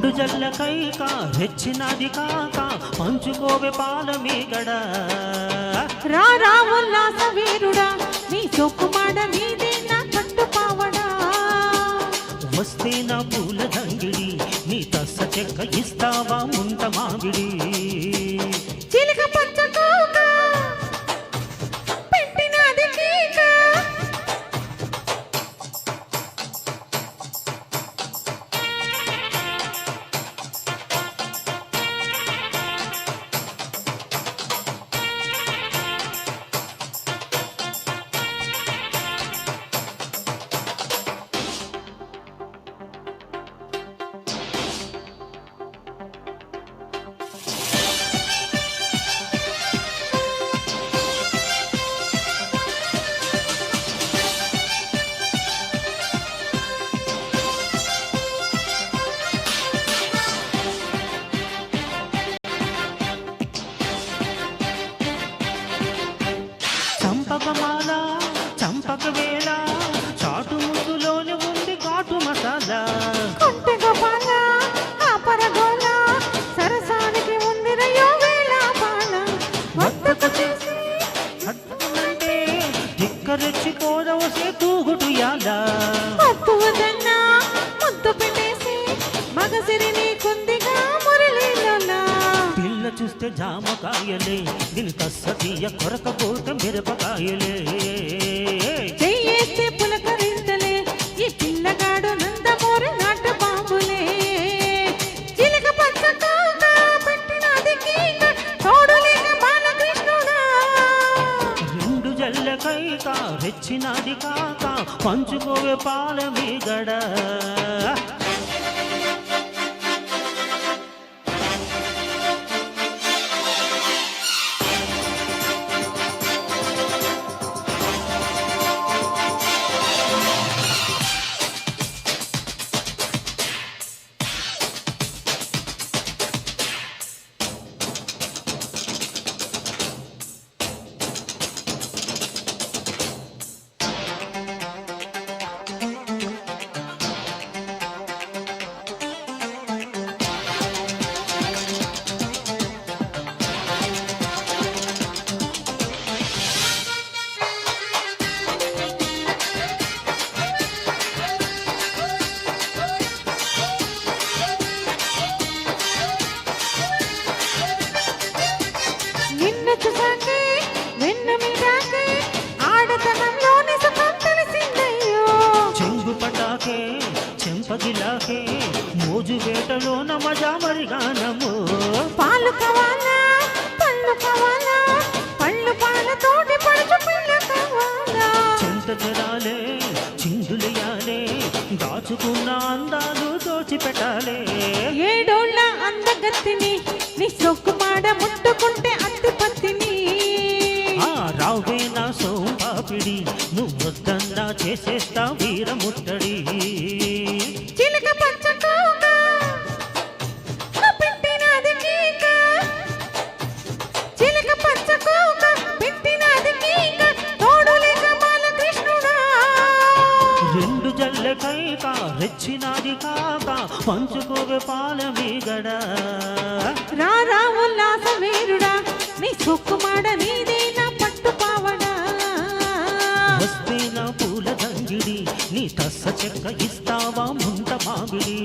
రెండు జల్ల కైక రెచ్చినది కాక పంచుకోవే పాల మీగడ రా రా ఉల్లాస వీరుడా నీ సొక్కుమాడ నీదే నా కట్టు పావడా వస్తే నా పూల దంగిడి నీ తస్స చెక్క ఇస్తావా ముంత మావిడి చిలక పచ్చ కోక పెట్టినది కీక చంపకమాల చంపక వేళ చాటు ముద్దులోనే ఉంది కాటు మసాలా కొంటె గోపాల ఆపరగోల సరసానికి ఉంది రయో వేళ బాల వద్దకు చేసి అంటే దిక్కరెచ్చిపోదవసే తూగుటు యాలా అత్తువదన్నా ముద్దు పెట్టేసి మగసిరి నీకుందిగా మురళీలోలా పిల్ల చూస్తే జామకాయలే దీని కస్సతీయ కొరకపోతే మిరపకాయలే చెయ్యేస్తే పులకరింతలే ఈ పిల్లగాడు నందమూరి నాటు బాంబులే చిలక పచ్చ కోక పెట్టినది కీక తోడులేక బాలకృష్ణుడా రెండు జల్ల కైక రెచ్చినది కాక పంచుకోవే పాల మీగడ నిన్ను చూసాకే వెన్న మీదాకే ఆడతనంలోని సుఖం తెలిసిందయ్యో చెంగు పటాకే చెంపగిలాకే మోజు వేటలోన మజా మరిగానము పాలు కావాలా పళ్ళు కావాలా పళ్ళు పాలతోటి పడుచు పిల్ల కావాలా చెంత చెరాలే చిందులియాలే దాచుకున్న అందాలు దోచిపెట్టాలే ఏడోళ్ళ అందగత్తిని నీ సొక్కుమాడ ముట్టుకుంటే అత్తి పత్తిని ఆ రావే నా సోంపాపిడి నువ్వొద్దన్నా చేసేస్తా వీరముట్టడి చిలక పచ్చ కోక పెట్టినది కీక చిలక పచ్చ కోక పెట్టినది కీక తోడులేక బాలకృష్ణుడా రెండు జల్ల కైక రెచ్చినది కాక పంచుకోవే పాల మీగడ రా రా ఉల్లాస వీరుడా నీ సొక్కుమాడ నీదే నా పట్టు పావడా వస్తే నా పూల దంగిడి నీ తస్స చెక్క ఇస్తావా ముంత మామిడి